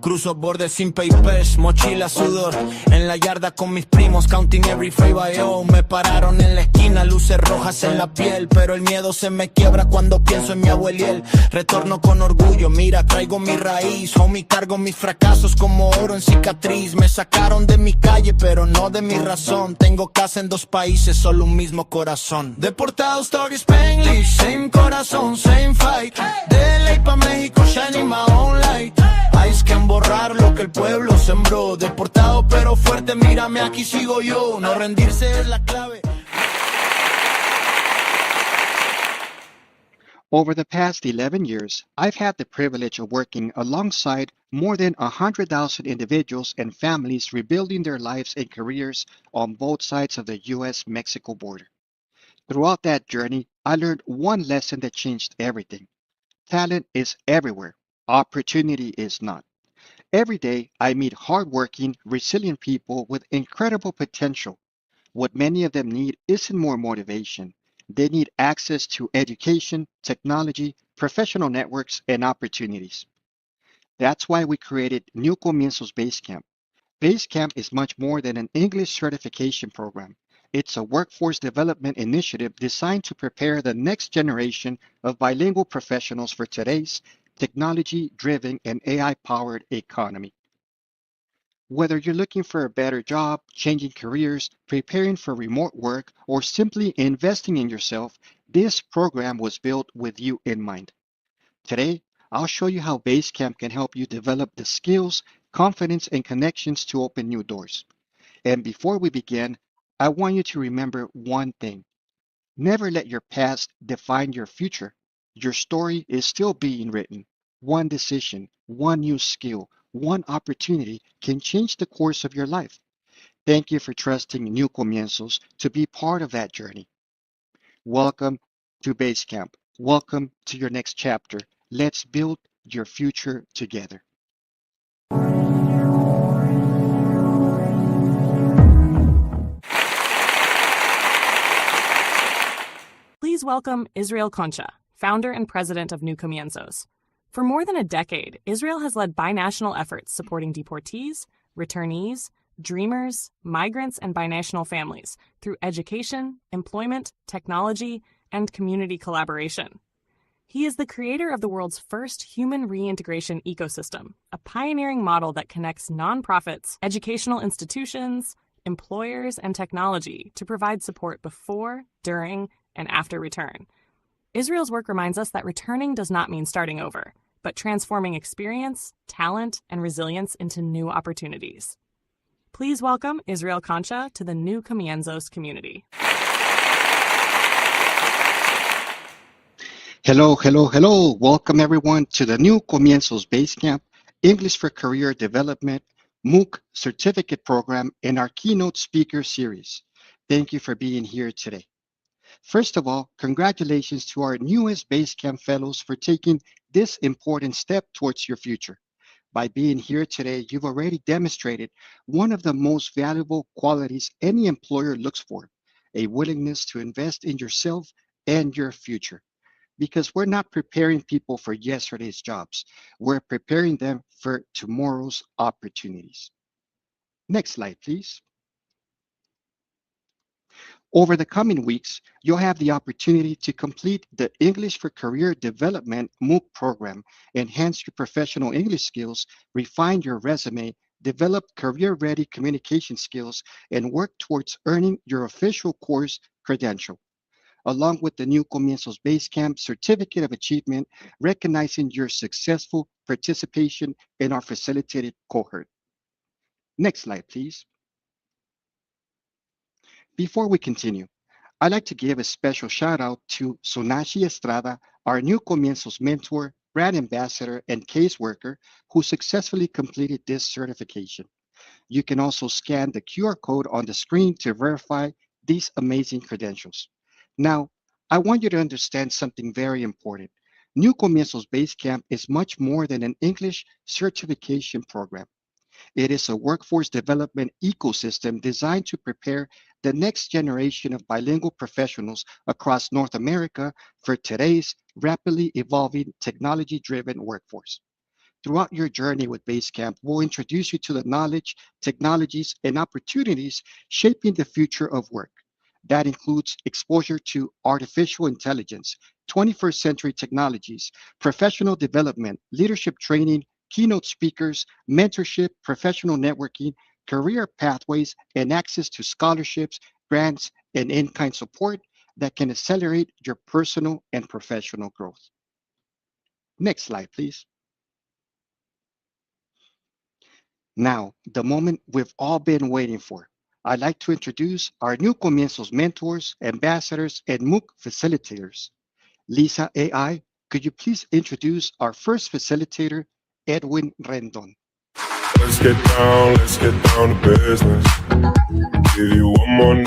Cruzo bordes sin papers, mochila, sudor. En la yarda con mis primos, counting every favor I owe. Me pararon en la esquina, luces rojas en la piel. Pero el miedo se me quiebra cuando pienso en mi abueliel. Retorno con orgullo, mira, traigo mi raíz. Homie, cargo mis fracasos como oro en cicatriz. Me sacaron de mi calle, pero no de mi razón. Tengo casa en 2 países, solo un mismo corazón. Deportado, story Spanglish, same corazón, same fight. De ley pa' México, shining my own light. Hay que borrar lo que el pueblo sembró. Deportado pero fuerte, mírame, aquí sigo yo. No rendirse es la clave. Over the past 11 years, I've had the privilege of working alongside more than 100,000 individuals and families rebuilding their lives and careers on both sides of the U.S.-Mexico border. Throughout that journey, I learned one lesson that changed everything. Talent is everywhere. Opportunity is not. Every day, I meet hardworking, resilient people with incredible potential. What many of them need isn't more motivation. They need access to education, technology, professional networks, and opportunities. That's why we created New Comienzos Basecamp. Basecamp is much more than an English certification program. It's a workforce development initiative designed to prepare the next generation of bilingual professionals for today's technology-driven and AI-powered economy. Whether you're looking for a better job, changing careers, preparing for remote work, or simply investing in yourself, this program was built with you in mind. Today, I'll show you how Basecamp can help you develop the skills, confidence, and connections to open new doors. And before we begin, I want you to remember one thing. Never let your past define your future. Your story is still being written. One decision, one new skill, one opportunity can change the course of your life. Thank you for trusting New Comienzos to be part of that journey. Welcome to Basecamp. Welcome to your next chapter. Let's build your future together. Please welcome Israel Concha, founder and president of New Comienzos. For more than a decade, Israel has led binational efforts supporting deportees, returnees, dreamers, migrants, and binational families through education, employment, technology, and community collaboration. He is the creator of the world's first human reintegration ecosystem, a pioneering model that connects nonprofits, educational institutions, employers, and technology to provide support before, during, and after return. Israel's work reminds us that returning does not mean starting over, but transforming experience, talent, and resilience into new opportunities. Please welcome Israel Concha to the New Comienzos community. Hello, hello, hello. Welcome everyone to the New Comienzos Basecamp, English for Career Development, MOOC certificate program, and our keynote speaker series. Thank you for being here today. First of all, congratulations to our newest Basecamp fellows for taking this important step towards your future. By being here today, you've already demonstrated one of the most valuable qualities any employer looks for, a willingness to invest in yourself and your future. Because we're not preparing people for yesterday's jobs, we're preparing them for tomorrow's opportunities. Next slide, please. Over the coming weeks, you'll have the opportunity to complete the English for Career Development MOOC program, enhance your professional English skills, refine your resume, develop career-ready communication skills, and work towards earning your official course credential, along with the New Comienzos Basecamp Certificate of Achievement, recognizing your successful participation in our facilitated cohort. Next slide, please. Before we continue, I'd like to give a special shout out to Sonashi Estrada, our New Comienzos mentor, brand ambassador, and caseworker who successfully completed this certification. You can also scan the QR code on the screen to verify these amazing credentials. Now, I want you to understand something very important. New Comienzos Basecamp is much more than an English certification program. It is a workforce development ecosystem designed to prepare the next generation of bilingual professionals across North America for today's rapidly evolving technology-driven workforce. Throughout your journey with Basecamp, we'll introduce you to the knowledge, technologies, and opportunities shaping the future of work. That includes exposure to artificial intelligence, 21st century technologies, professional development, leadership training, keynote speakers, mentorship, professional networking, career pathways, and access to scholarships, grants, and in-kind support that can accelerate your personal and professional growth. Next slide, please. Now, the moment we've all been waiting for. I'd like to introduce our new Comienzos mentors, ambassadors, and MOOC facilitators. Lisa AI, could you please introduce our first facilitator, Edwin Rendon? Let's get down to business. Give you one more.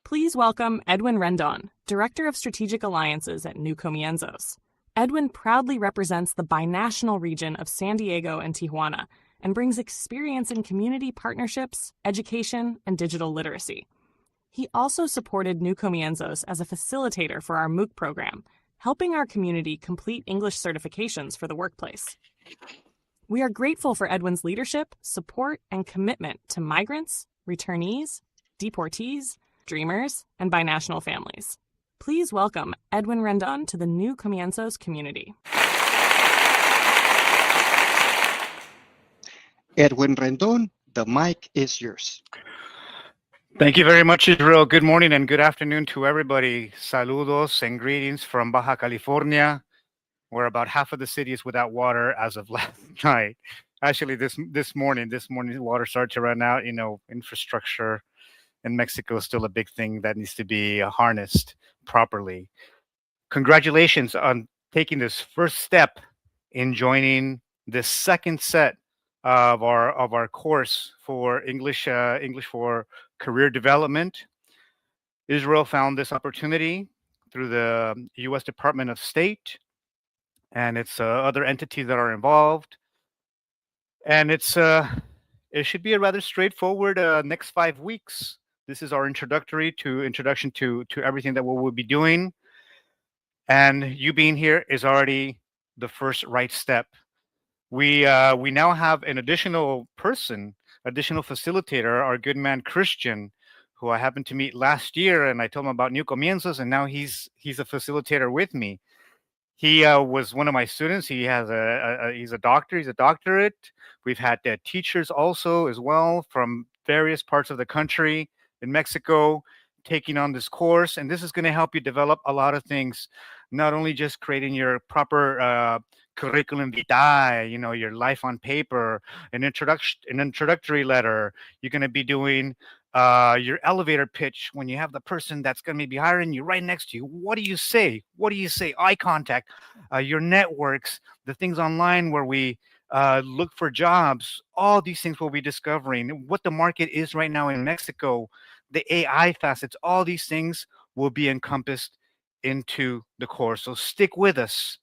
Please welcome Edwin Rendon, Director of Strategic Alliances at New Comienzos. Edwin proudly represents the binational region of San Diego and Tijuana and brings experience in community partnerships, education, and digital literacy. He also supported New Comienzos as a facilitator for our MOOC program, helping our community complete English certifications for the workplace. We are grateful for Edwin's leadership, support, and commitment to migrants, returnees, deportees, dreamers, and binational families. Please welcome Edwin Rendon to the New Comienzos community. Edwin Rendon, the mic is yours. Thank you very much, Israel. Good morning and good afternoon to everybody. Saludos and greetings from Baja California, where about half of the city is without water as of last night. Actually, this morning, water started to run out. You know, infrastructure in Mexico is still a big thing that needs to be harnessed properly. Congratulations on taking this first step in joining this second set of our course for English for career development. Israel found this opportunity through the U.S. Department of State and its other entities that are involved, and it should be a rather straightforward next 5 weeks. This is our introduction to everything that we will be doing, and you being here is already the first right step. We now have an additional facilitator, our good man Christian, who I happened to meet last year, and I told him about New Comienzos, and now he's a facilitator with me. He was one of my students. He's a doctor. He's a doctorate. We've had teachers also as well from various parts of the country in Mexico taking on this course, and this is going to help you develop a lot of things, not only just creating your proper curriculum vitae, you know, your life on paper, an introductory letter. You're going to be doing your elevator pitch when you have the person that's going to be hiring you right next to you. What do you say? Eye contact, your networks, the things online where we look for jobs. All these things we'll be discovering. What the market is right now in Mexico, the AI facets, all these things will be encompassed into the course. So stick with us.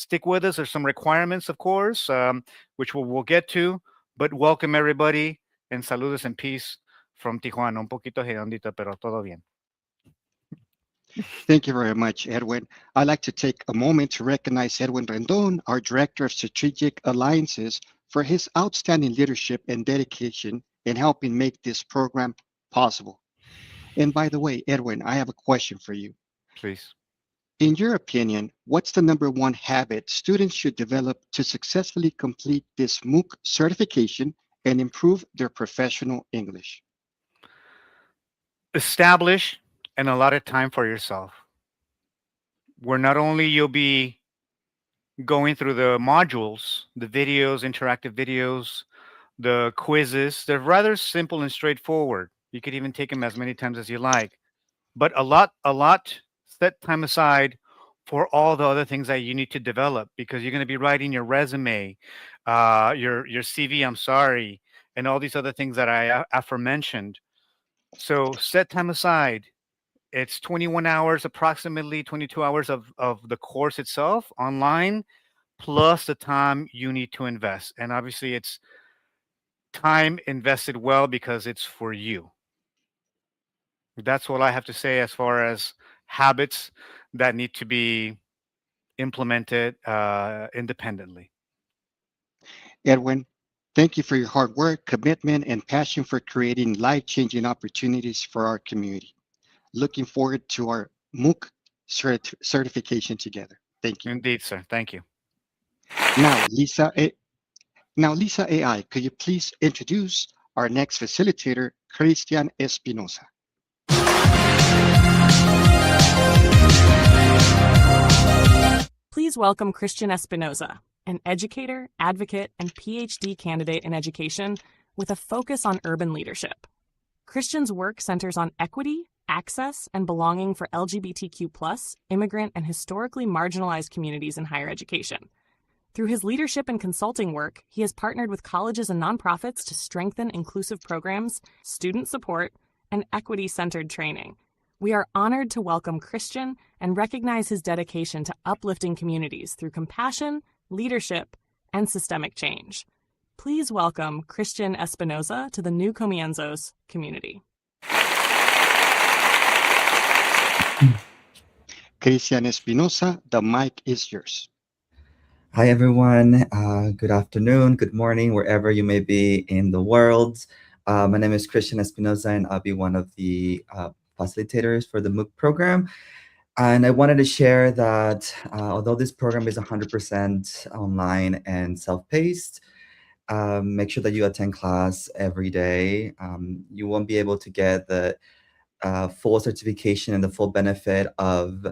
There's some requirements, of course, which we'll get to, but welcome everybody and saludos and peace from Tijuana. Un poquito hedondito, pero todo bien. Thank you very much, Edwin. I'd like to take a moment to recognize Edwin Rendon, our Director of Strategic Alliances, for his outstanding leadership and dedication in helping make this program possible. And by the way, Edwin, I have a question for you. Please. In your opinion, what's the number one habit students should develop to successfully complete this MOOC certification and improve their professional English? Establish and allotted time for yourself, where not only you'll be going through the modules, the videos, interactive videos, the quizzes. They're rather simple and straightforward. You could even take them as many times as you like, but a lot set time aside for all the other things that you need to develop, because you're going to be writing your resume, your CV, I'm sorry, and all these other things that I aforementioned. So set time aside. It's 21 hours, approximately 22 hours of the course itself online, plus the time you need to invest. And obviously it's time invested well because it's for you. That's what I have to say as far as habits that need to be implemented independently. Edwin, thank you for your hard work, commitment, and passion for creating life-changing opportunities for our community. Looking forward to our MOOC certification together. Thank you. Indeed, sir. Thank you. Now, Lisa AI, could you please introduce our next facilitator, Christian Espinosa? Please welcome Christian Espinoza, an educator, advocate, and PhD candidate in education with a focus on urban leadership. Christian's work centers on equity, access, and belonging for LGBTQ+, immigrant, and historically marginalized communities in higher education. Through his leadership and consulting work, he has partnered with colleges and nonprofits to strengthen inclusive programs, student support, and equity-centered training. We are honored to welcome Christian and recognize his dedication to uplifting communities through compassion, leadership, and systemic change. Please welcome Christian Espinoza to the New Comienzos community. Christian Espinosa, the mic is yours. Hi, everyone. Good afternoon, good morning, wherever you may be in the world. My name is Christian Espinoza, and I'll be one of the facilitators for the MOOC program. And I wanted to share that although this program is 100% online and self-paced, make sure that you attend class every day. You won't be able to get the full certification and the full benefit of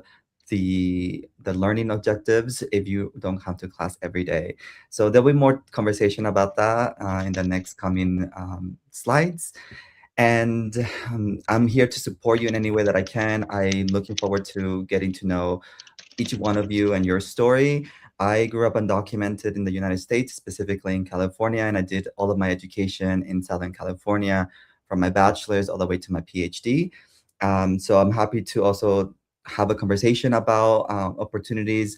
the learning objectives if you don't come to class every day. So there'll be more conversation about that in the next coming slides. And I'm here to support you in any way that I can. I'm looking forward to getting to know each one of you and your story. I grew up undocumented in the United States, specifically in California, and I did all of my education in Southern California from my bachelor's all the way to my PhD. So I'm happy to also have a conversation about opportunities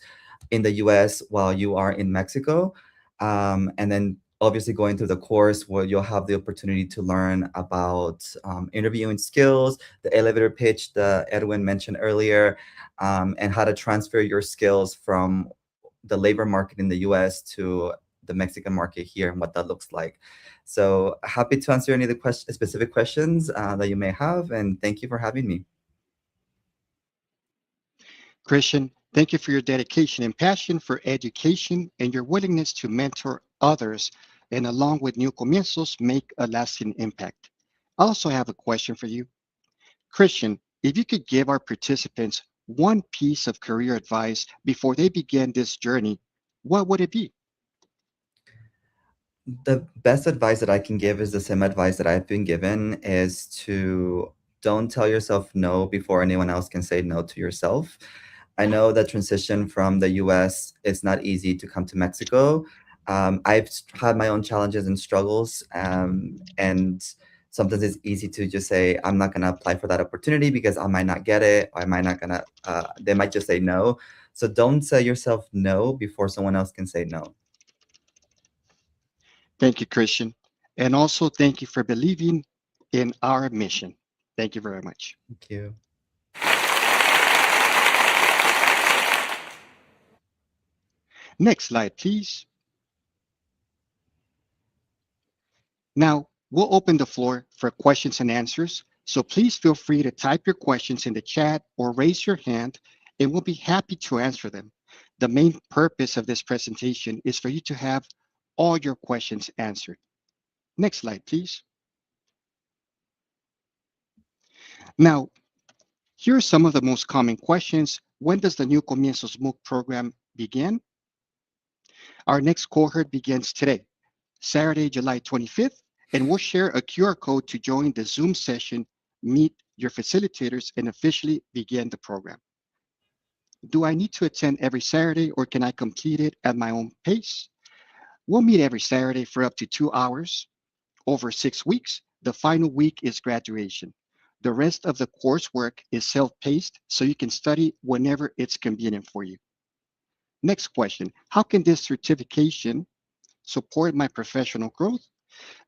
in the US while you are in Mexico. And then obviously going through the course where you'll have the opportunity to learn about interviewing skills, the elevator pitch that Edwin mentioned earlier, and how to transfer your skills from the labor market in the US to the Mexican market here and what that looks like. So happy to answer any of the specific questions that you may have, and thank you for having me. Christian, thank you for your dedication and passion for education and your willingness to mentor others, and along with New Comienzos, make a lasting impact. I also have a question for you. Christian, if you could give our participants one piece of career advice before they begin this journey, what would it be? The best advice that I can give is the same advice that I've been given, is to don't tell yourself no before anyone else can say no to yourself. I know that transition from the US, it's not easy to come to Mexico. I've had my own challenges and struggles, and sometimes it's easy to just say, I'm not gonna apply for that opportunity because I might not get it, or I might not gonna, they might just say no. So don't say yourself no before someone else can say no. Thank you, Christian. And also thank you for believing in our mission. Thank you very much. Thank you. Next slide, please. Now, we'll open the floor for questions and answers. So please feel free to type your questions in the chat or raise your hand, and we'll be happy to answer them. The main purpose of this presentation is for you to have all your questions answered. Next slide, please. Now, here are some of the most common questions. When does the New Comienzos MOOC program begin? Our next cohort begins today, Saturday, July 25th, and we'll share a QR code to join the Zoom session, meet your facilitators, and officially begin the program. Do I need to attend every Saturday, or can I complete it at my own pace? We'll meet every Saturday for up to 2 hours. Over 6 weeks, the final week is graduation. The rest of the coursework is self-paced, so you can study whenever it's convenient for you. Next question, how can this certification support my professional growth?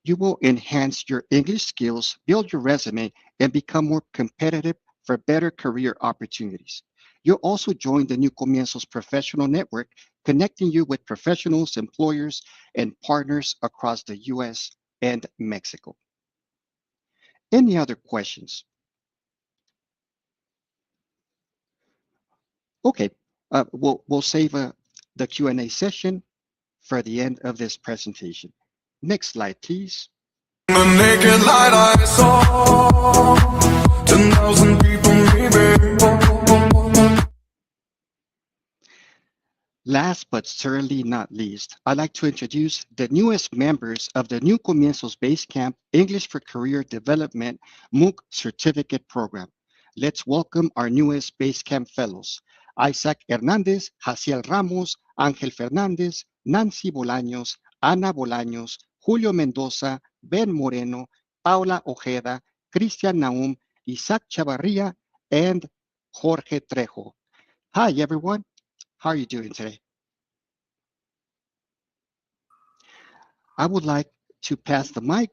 You will enhance your English skills, build your resume, and become more competitive for better career opportunities. You'll also join the New Comienzos Professional Network, connecting you with professionals, employers, and partners across the US and Mexico. Any other questions? Okay, we'll save the Q&A session for the end of this presentation. Next slide, please. The naked light I saw 10,000 people maybe. Last but certainly not least, I'd like to introduce the newest members of the New Comienzos Basecamp English for Career Development MOOC Certificate Program. Let's welcome our newest Basecamp Fellows, Isaac Hernandez, Jaciel Ramos, Ángel Fernández, Nancy Bolaños, Ana Bolaños, Julio Mendoza, Ben Moreno, Paula Ojeda, Cristian Naum, Isaac Chavarria, and Jorge Trejo. Hi, everyone. How are you doing today? I would like to pass the mic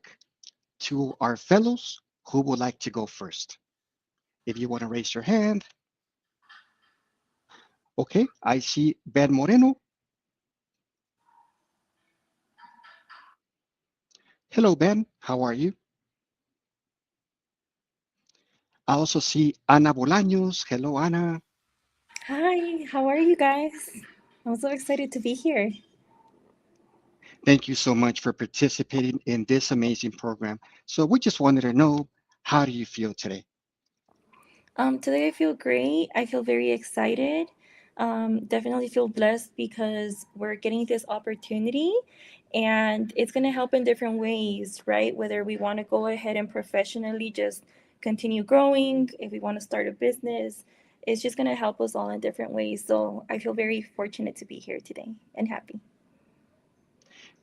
to our fellows who would like to go first. If you want to raise your hand. Okay, I see Ben Moreno. Hello, Ben. How are you? I also see Ana Bolaños. Hello, Ana. Hi, how are you guys? I'm so excited to be here. Thank you so much for participating in this amazing program. So we just wanted to know, how do you feel today? Today I feel great. I feel very excited. Definitely feel blessed because we're getting this opportunity and it's going to help in different ways, right? Whether we want to go ahead and professionally just continue growing, if we want to start a business, it's just going to help us all in different ways. So I feel very fortunate to be here today and happy.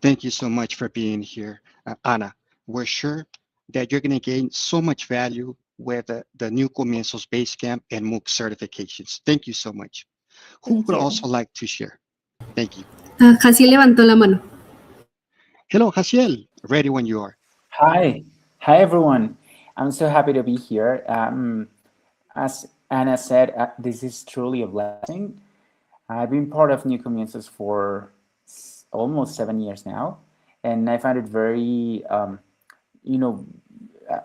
Thank you so much for being here, Ana. We're sure that you're going to gain so much value with the New Comienzos Basecamp and MOOC certifications. Thank you so much. Who Thank would you. also like to share? Thank you. Jaciel levantó la mano. Hello, Jaciel. Ready when you are. Hi everyone. I'm so happy to be here. As Anna said, this is truly a blessing. I've been part of New Comienzos for almost 7 years now, and I find it very,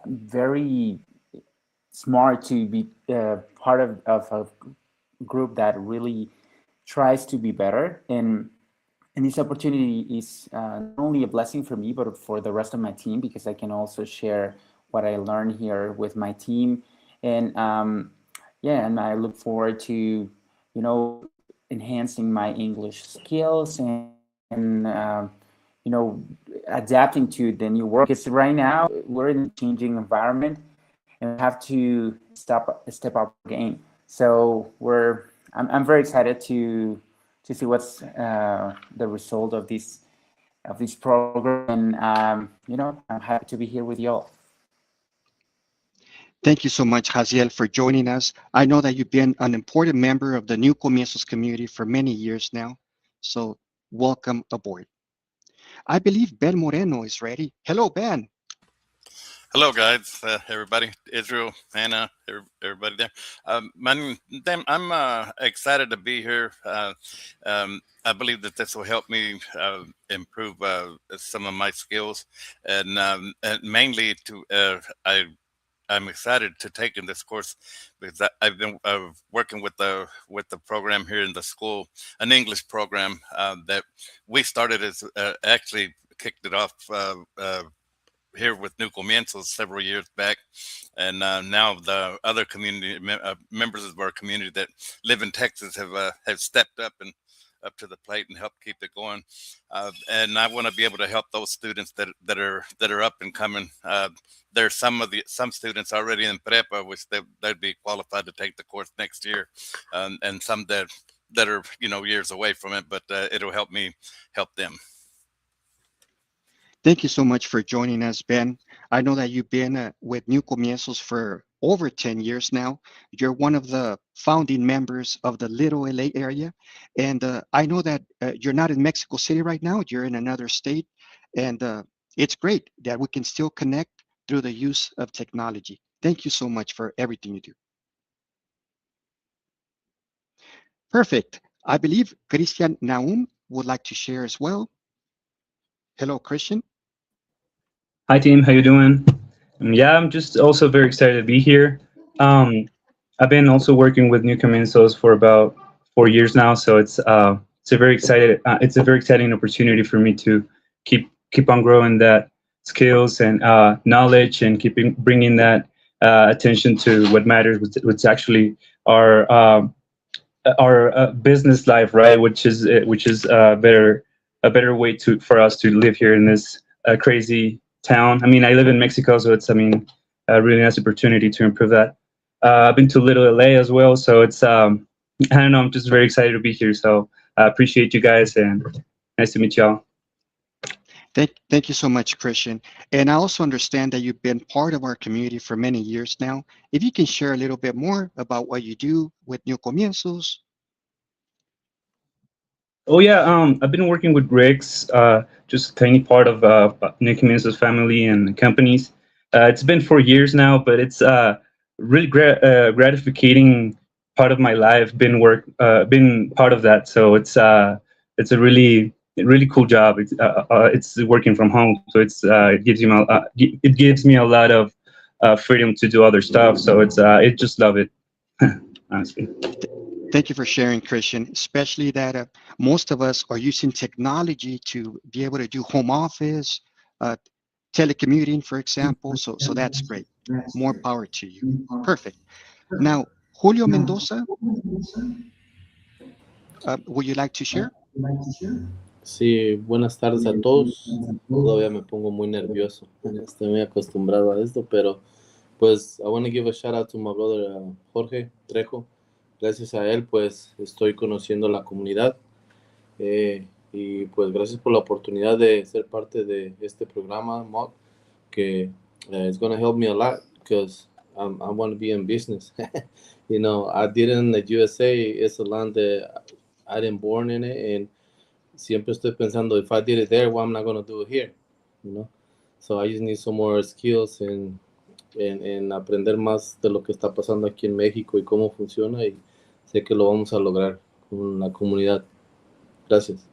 very smart to be part of a group that really tries to be better. And this opportunity is not only a blessing for me, but for the rest of my team, because I can also share what I learned here with my team. And and I look forward to, enhancing my English skills and adapting to the new work. Because right now we're in a changing environment and we have to step up again. So I'm very excited to see what's the result of this program, and I'm happy to be here with y'all. Thank you so much, Jaciel, for joining us. I know that you've been an important member of the New Comienzos community for many years now, so welcome aboard. I believe Ben Moreno is ready. Hello, Ben. Hello, guys, everybody, Israel, Anna, everybody there. I'm excited to be here. I believe that this will help me improve some of my skills, and mainly I'm excited to take in this course because I've been working with the program here in the school, an English program that we started as actually kicked it off here with New Comienzos several years back, and now the other community members of our community that live in Texas have stepped up to the plate and helped keep it going. And I want to be able to help those students that are up and coming. There's some students already in prepa, which they'd be qualified to take the course next year, and some that are years away from it, but it'll help me help them. Thank you so much for joining us, Ben. I know that you've been with New Comienzos for over 10 years now. You're one of the founding members of the Little LA area. And I know that you're not in Mexico City right now, you're in another state. And it's great that we can still connect through the use of technology. Thank you so much for everything you do. Perfect. I believe Christian Naum would like to share as well. Hello, Christian. Hi team, how you doing? Yeah, I'm just also very excited to be here. Um, I've been also working with New Comienzos for about 4 years now, so it's a very exciting opportunity for me to keep on growing that skills and knowledge and keeping bringing that attention to what matters, which actually our business life, right? Which is a better way to for us to live here in this crazy town. I mean, I live in Mexico, so it's a really nice opportunity to improve that. I've been to Little LA as well, so it's I don't know. I'm just very excited to be here. So I appreciate you guys and nice to meet y'all. Thank you so much, Christian. And I also understand that you've been part of our community for many years now. If you can share a little bit more about what you do with New Comienzos. Oh yeah, I've been working with Rick's, just a tiny part of Nick Minz's family and companies. It's been 4 years now, but it's really gratifying part of my life. Been part of that, so it's a really cool job. It's working from home, so it gives me a lot of freedom to do other stuff. So it just love it, honestly. Thank you for sharing, Christian, especially that most of us are using technology to be able to do home office, uh, telecommuting, for example. So that's great. More power to you. Perfect. Now, Julio Mendoza, would you like to share? Sí, buenas tardes a todos. Todavía me pongo muy nervioso. Estoy muy acostumbrado a esto, pero pues I want to give a shout out to my brother Jorge Trejo. Gracias a él, pues estoy conociendo la comunidad y pues gracias por la oportunidad de ser parte de este programa, MOOC, que it's going to help me a lot because I want to be in business. You know, I did it in the USA. It's a land that I didn't born in it, and siempre estoy pensando, if I did it there, why am I not going to do it here? You know, so I just need some more skills and aprender más de lo que está pasando aquí en México y cómo funciona, y sé que lo vamos a lograr con la comunidad. Gracias.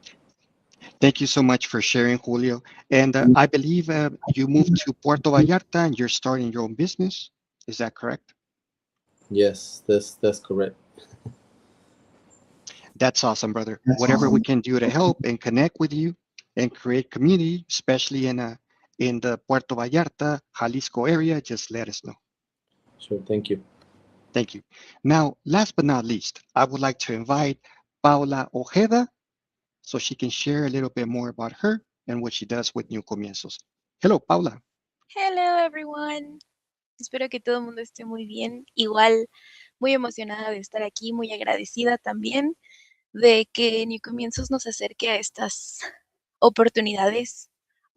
Thank you so much for sharing, Julio. And I believe you moved to Puerto Vallarta and you're starting your own business. Is that correct? Yes, that's correct. That's awesome, brother. Whatever we can do to help and connect with you and create community, especially in the Puerto Vallarta, Jalisco area, just let us know. Sure, thank you. Thank you. Now, last but not least, I would like to invite Paula Ojeda so she can share a little bit more about her and what she does with New Comienzos. Hello, Paula. Hello everyone. Espero que todo el mundo esté muy bien. Igual, muy emocionada de estar aquí, muy agradecida también de que New Comienzos nos acerque a estas oportunidades.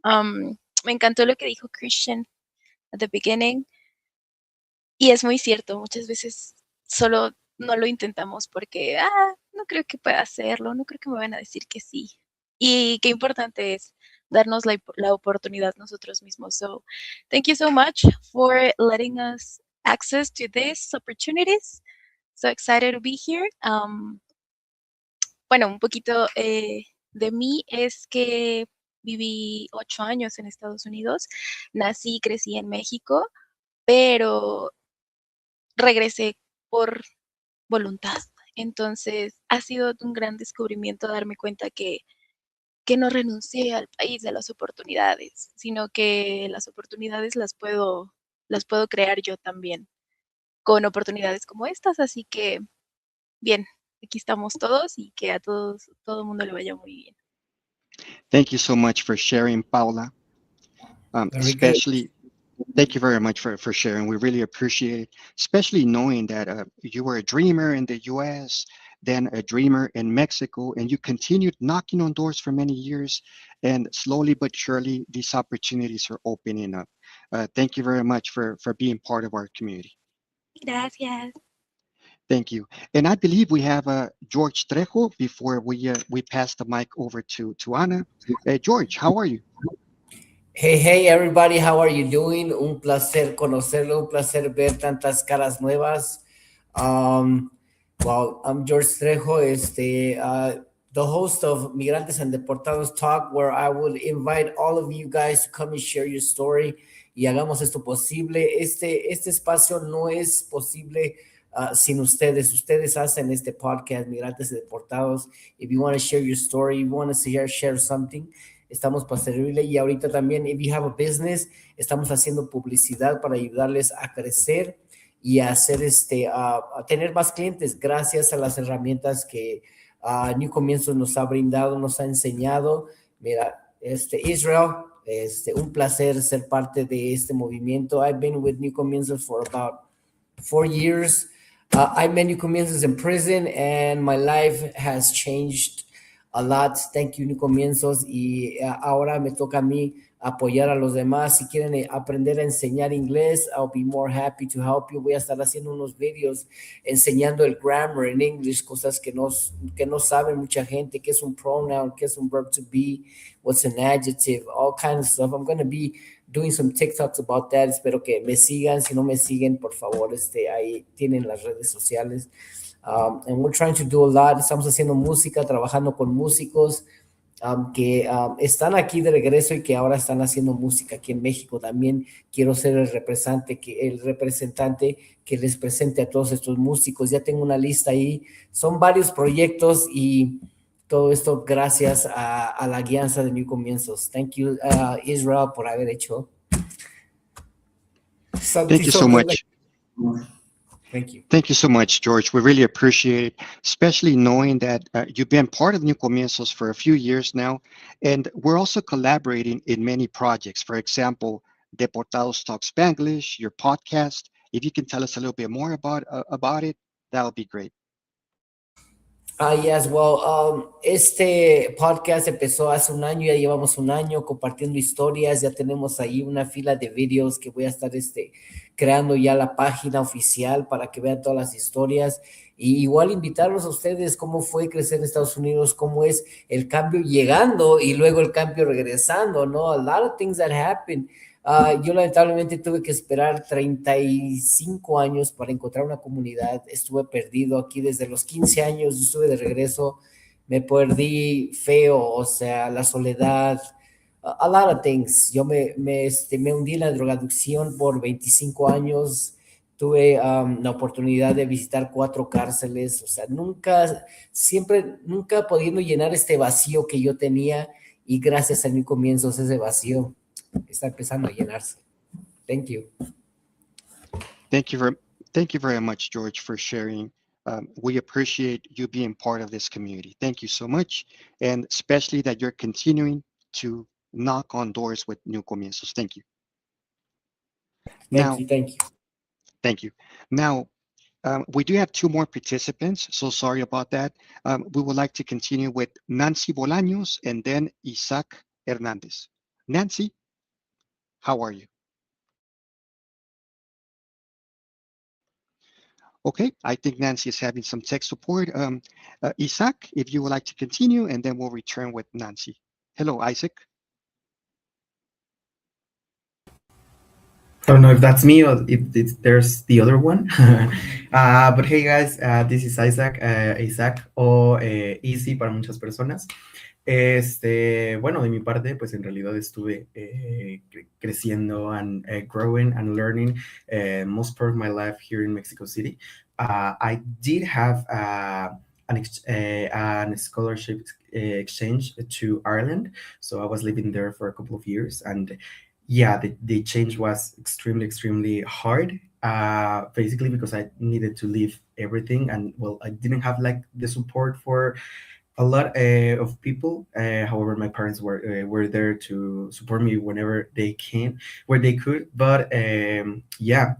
Me encantó lo que dijo Christian at the beginning. Y es muy cierto, muchas veces solo no lo intentamos porque, no creo que pueda hacerlo, no creo que me van a decir que sí. Y qué importante es darnos la oportunidad nosotros mismos. So, thank you so much for letting us access to these opportunities. So excited to be here. Bueno, un poquito de mí es que viví 8 años en Estados Unidos. Nací y crecí en México, pero regresé por voluntad. Entonces, ha sido un gran descubrimiento darme cuenta que no renuncié al país de las oportunidades, sino que las oportunidades las puedo crear yo también, con oportunidades como estas. Así que, bien, aquí estamos todos y que a todo el mundo le vaya muy bien. Thank you so much for sharing, Paula. Thank you very much for sharing. We really appreciate it, especially knowing that you were a dreamer in the US, then a dreamer in Mexico, and you continued knocking on doors for many years, and slowly but surely, these opportunities are opening up. Thank you very much for being part of our community. Gracias. Thank you. And I believe we have George Trejo before we pass the mic over to Ana. George, how are you? Hey, everybody, how are you doing? Un placer conocerlo, un placer ver tantas caras nuevas. Well, I'm George Trejo, the host of Migrantes and Deportados Talk, where I will invite all of you guys to come and share your story y hagamos esto posible. Este espacio no es posible sin ustedes. Ustedes hacen este podcast, Migrantes y Deportados. If you want to share your story, if you want to share something, estamos para servirle. Y ahorita también, if you have a business, estamos haciendo publicidad para ayudarles a crecer y a hacer a tener más clientes gracias a las herramientas que New Comienzos nos ha brindado, nos ha enseñado. Mira, Israel, un placer ser parte de este movimiento. I've been with New Comienzos for about 4 years. I met New Comienzos in prison and my life has changed a lot. Thank you, New Comienzos. Y ahora me toca a mí apoyar a los demás. Si quieren aprender a enseñar inglés, I'll be more happy to help you. Voy a estar haciendo unos videos enseñando el grammar en English, cosas que no sabe mucha gente, qué es un pronoun, qué es un verb to be, what's an adjective, all kinds of stuff. I'm going to be doing some TikToks about that. Espero que me sigan. Si no me siguen, por favor, ahí tienen las redes sociales. And we're trying to do a lot. Estamos haciendo música, trabajando con músicos que están aquí de regreso y que ahora están haciendo música aquí en México. También quiero ser el representante que les presente a todos estos músicos. Ya tengo una lista ahí. Son varios proyectos y todo esto gracias a la guianza de New Comienzos. Thank you, Israel, por haber hecho. Thank you so much. Thank you. Thank you so much, George. We really appreciate it, especially knowing that you've been part of New Comienzos for a few years now, and we're also collaborating in many projects. For example, Deportados Talk Spanglish, your podcast. If you can tell us a little bit more about it, that would be great. Yes, well, este podcast empezó hace un año, ya llevamos un año compartiendo historias, ya tenemos ahí una fila de videos que voy a estar creando ya la página oficial para que vean todas las historias y igual invitarlos a ustedes cómo fue crecer en Estados Unidos, cómo es el cambio llegando y luego el cambio regresando, ¿no? A lot of things that happen. Yo lamentablemente tuve que esperar 35 años para encontrar una comunidad. Estuve perdido aquí desde los 15 años, estuve de regreso, me perdí feo, o sea, la soledad, a lot of things. Yo me hundí en la drogadicción por 25 años, tuve la oportunidad de visitar 4 cárceles, o sea, nunca pudiendo llenar este vacío que yo tenía y gracias a New Comienzos ese vacío está empezando a llenarse. Thank you. Thank you very much, George, for sharing. We appreciate you being part of this community. Thank you so much, and especially that you're continuing to knock on doors with New Comienzos. Thank you. Thank you. Thank you. Now, we do have 2 more participants, so sorry about that. We would like to continue with Nancy Bolaños and then Isaac Hernandez. Nancy, how are you? Okay, I think Nancy is having some tech support. Isaac, if you would like to continue, and then we'll return with Nancy. Hello, Isaac. I don't know if that's me or if there's the other one. But hey guys, this is Isaac, Isaac o Easy para muchas personas. Bueno, de mi parte, pues en realidad estuve creciendo and growing and learning most part of my life here in Mexico City. I did have an scholarship exchange to Ireland, so I was living there for a couple of years, and yeah, the change was extremely hard, basically because I needed to leave everything, and well, I didn't have like the support for a lot of people. However, my parents were there to support me whenever they could. But yeah,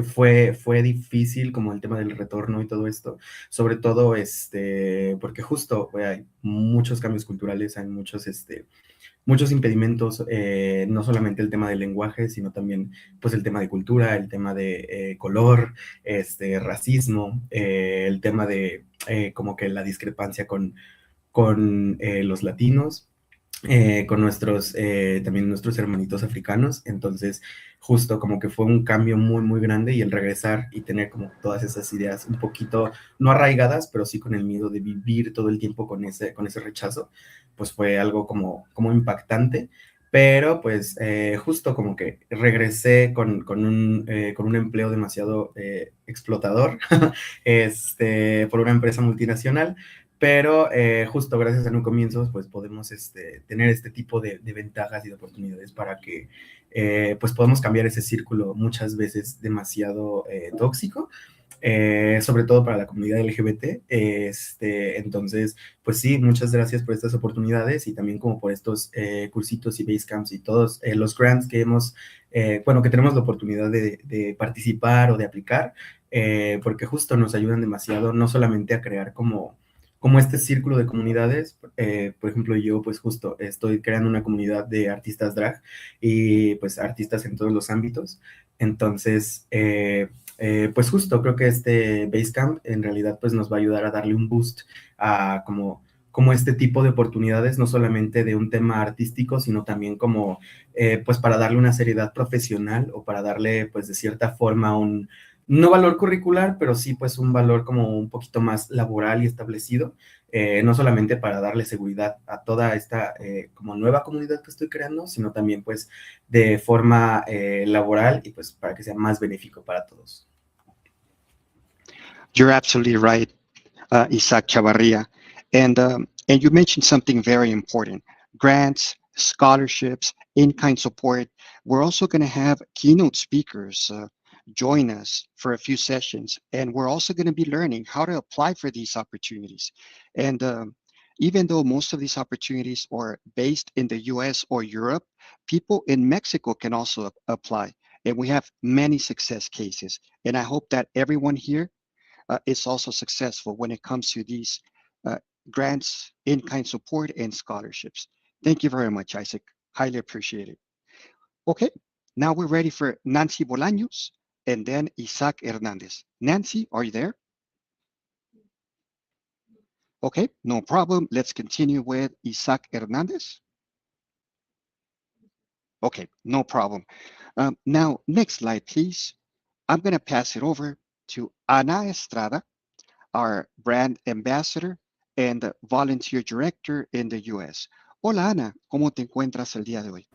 fue difícil como el tema del retorno y todo esto, sobre todo porque justo hay muchos cambios culturales, hay muchos impedimentos, no solamente el tema del lenguaje, sino también pues el tema de cultura, el tema de color, racismo, el tema de como que la discrepancia con los latinos. con también nuestros hermanitos africanos. Entonces, justo como que fue un cambio muy, muy grande y el regresar y tener como todas esas ideas un poquito, no arraigadas, pero sí con el miedo de vivir todo el tiempo con ese rechazo, pues fue algo como impactante. Pero pues justo como que regresé con un empleo demasiado explotador por una empresa multinacional, pero justo gracias a No Comienzos, pues podemos tener este tipo de ventajas y de oportunidades para que pues podamos cambiar ese círculo muchas veces demasiado tóxico, sobre todo para la comunidad LGBT. Entonces, pues sí, muchas gracias por estas oportunidades y también como por estos cursitos y basecamps y todos los grants que que tenemos la oportunidad de participar o de aplicar, porque justo nos ayudan demasiado, no solamente a crear como este círculo de comunidades. Por ejemplo, yo pues justo estoy creando una comunidad de artistas drag y pues artistas en todos los ámbitos. Entonces, pues justo creo que este Basecamp en realidad pues nos va a ayudar a darle un boost a como este tipo de oportunidades, no solamente de un tema artístico, sino también como pues para darle una seriedad profesional o para darle pues de cierta forma no valor curricular, pero sí pues un valor como un poquito más laboral y establecido, no solamente para darle seguridad a toda esta como nueva comunidad que estoy creando, sino también pues de forma laboral y pues para que sea más benéfico para todos. You're absolutely right, Isaac Chavarria. And you mentioned something very important: grants, scholarships, in-kind support. We're also going to have keynote speakers join us for a few sessions, and we're also going to be learning how to apply for these opportunities. And even though most of these opportunities are based in the US or Europe, people in Mexico can also apply. And we have many success cases. And I hope that everyone here is also successful when it comes to these uh, grants, in-kind support, and scholarships. Thank you very much, Isaac. Highly appreciate it. Okay, now we're ready for Nancy Bolaños and then Isaac Hernandez. Nancy, are you there? Okay, no problem. Let's continue with Isaac Hernandez. Okay, no problem. Now, next slide, please. I'm going to pass it over to Ana Estrada, our brand ambassador and volunteer director in the US. Hola Ana, ¿cómo te encuentras el día de hoy?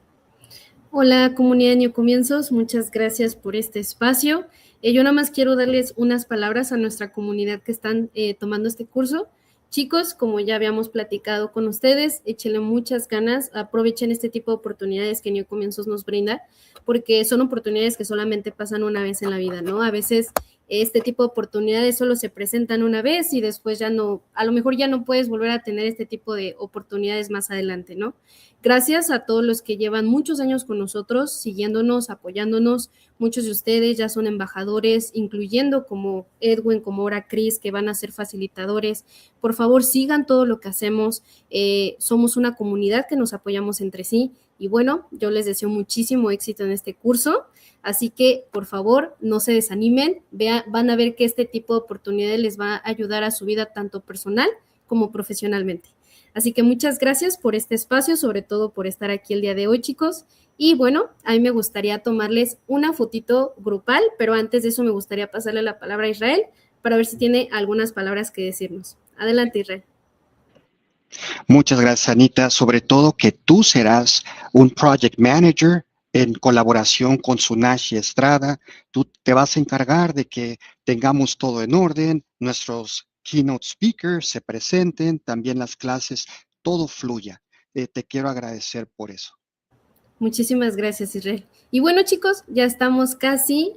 Hola comunidad New Comienzos, muchas gracias por este espacio. Yo nada más quiero darles unas palabras a nuestra comunidad que están tomando este curso. Chicos, como ya habíamos platicado con ustedes, échenle muchas ganas, aprovechen este tipo de oportunidades que New Comienzos nos brinda, porque son oportunidades que solamente pasan una vez en la vida, ¿no? A veces este tipo de oportunidades solo se presentan una vez y después ya no, a lo mejor ya no puedes volver a tener este tipo de oportunidades más adelante, ¿no? Gracias a todos los que llevan muchos años con nosotros, siguiéndonos, apoyándonos. Muchos de ustedes ya son embajadores, incluyendo como Edwin, como ahora Chris, que van a ser facilitadores. Por favor, sigan todo lo que hacemos. Somos una comunidad que nos apoyamos entre sí. Y bueno, yo les deseo muchísimo éxito en este curso. Así que, por favor, no se desanimen. Van a ver que este tipo de oportunidades les va a ayudar a su vida tanto personal como profesionalmente. Así que muchas gracias por este espacio, sobre todo por estar aquí el día de hoy, chicos. Y bueno, a mí me gustaría tomarles una fotito grupal, pero antes de eso me gustaría pasarle la palabra a Israel para ver si tiene algunas palabras que decirnos. Adelante, Israel. Muchas gracias, Anita. Sobre todo que tú serás un project manager en colaboración con Sunashi Estrada. Tú te vas a encargar de que tengamos todo en orden, nuestros keynote speakers se presenten, también las clases, todo fluya. Te quiero agradecer por eso. Muchísimas gracias, Israel. Y bueno, chicos, ya estamos casi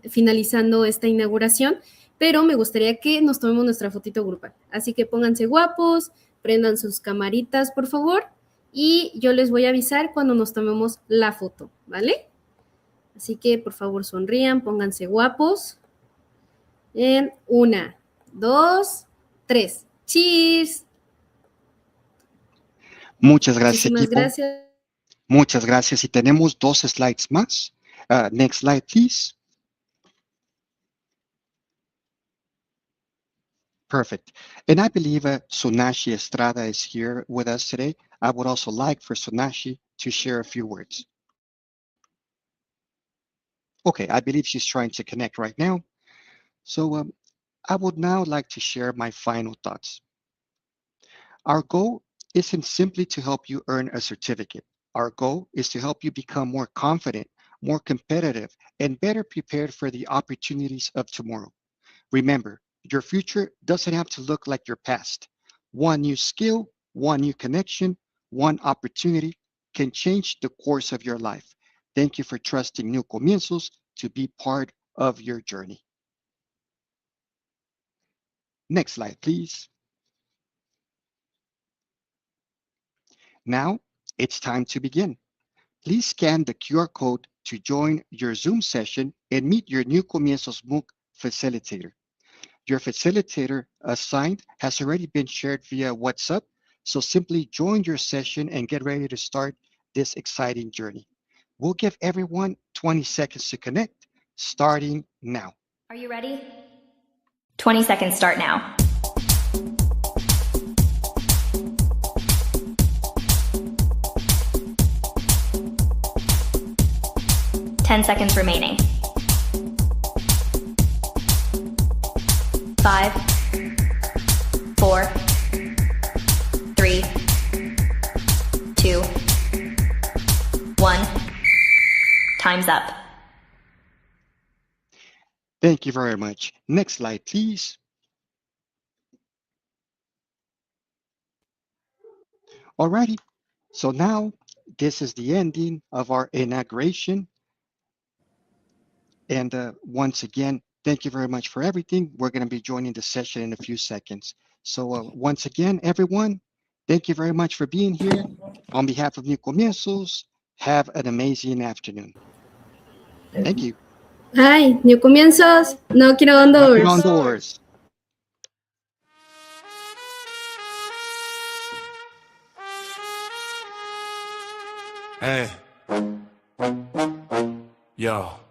finalizando esta inauguración, pero me gustaría que nos tomemos nuestra fotito grupal. Así que pónganse guapos, prendan sus camaritas, por favor, y yo les voy a avisar cuando nos tomemos la foto, ¿vale? Así que, por favor, sonrían, pónganse guapos. En 1, 2, 3. ¡Cheers! Muchas gracias, Muchísimas equipo. Gracias. Muchas gracias. Y tenemos 2 slides más. Next slide, please. Perfect. And I believe Sonashi Estrada is here with us today. I would also like for Sonashi to share a few words. Okay, I believe she's trying to connect right now. So I would now like to share my final thoughts. Our goal isn't simply to help you earn a certificate. Our goal is to help you become more confident, more competitive, and better prepared for the opportunities of tomorrow. Remember, your future doesn't have to look like your past. One new skill, one new connection, one opportunity can change the course of your life. Thank you for trusting New Comienzos to be part of your journey. Next slide, please. Now, it's time to begin. Please scan the QR code to join your Zoom session and meet your New Comienzos MOOC facilitator. Your facilitator assigned has already been shared via WhatsApp, so simply join your session and get ready to start this exciting journey. We'll give everyone 20 seconds to connect, starting now. Are you ready? 20 seconds start now. Ten seconds remaining. 5, 4, 3, 2, 1. Time's up. Thank you very much. Next slide, please. Alrighty, so now this is the ending of our inauguration. And once again, thank you very much for everything. We're going to be joining the session in a few seconds. So once again, everyone, thank you very much for being here. On behalf of New Comienzos, have an amazing afternoon. Thank you. Hi, New Comienzos, knocking on doors. Knocking on doors. Hey. Yo.